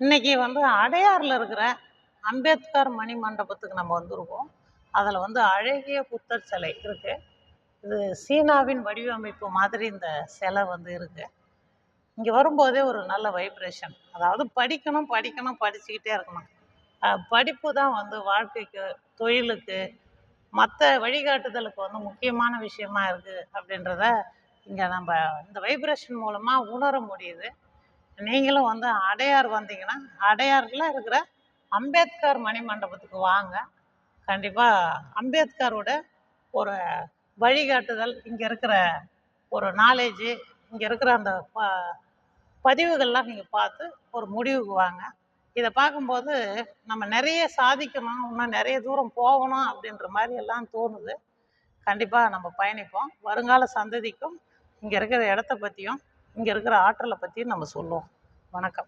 இன்னைக்கு அடையாறில் இருக்கிற அம்பேத்கர் மணி மண்டபத்துக்கு நம்ம வந்திருக்கோம். அதில் அழகிய புத்தர் சிலை இருக்கு. இது சீனாவின் வடிவமைப்பு மாதிரி இந்த சிலை இருக்கு. இங்கே வரும்போதே ஒரு நல்ல வைப்ரேஷன், அதாவது படிக்கணும் படிக்கணும் படிச்சுக்கிட்டே இருக்கணும். படிப்பு தான் வாழ்க்கைக்கு, தொழிலுக்கு, மற்ற வழிகாட்டுதலுக்கு முக்கியமான விஷயமா இருக்குது அப்படின்றத இங்கே நம்ம இந்த வைப்ரேஷன் மூலமாக உணர முடியுது. நீங்களும் அடையார் வந்தீங்கன்னா அடையாறில் இருக்கிற அம்பேத்கர் மணி மண்டபத்துக்கு வாங்க. கண்டிப்பாக அம்பேத்கரோட ஒரு வழிகாட்டுதல், இங்கே இருக்கிற ஒரு நாலேஜு, இங்கே இருக்கிற அந்த பதிவுகள்லாம் நீங்கள் பார்த்து ஒரு முடிவுக்கு வாங்க. இதை பார்க்கும்போது நம்ம நிறைய சாதிக்கணும், இன்னும் நிறைய தூரம் போகணும் அப்படின்ற மாதிரி எல்லாம் தோணுது. கண்டிப்பாக நம்ம பயணிப்போம். வருங்கால சந்ததிக்கும் இங்கே இருக்கிற இடத்த பற்றியும் இங்கே இருக்கிற ஆற்றலை பற்றியும் நம்ம சொல்லுவோம். வணக்கம்.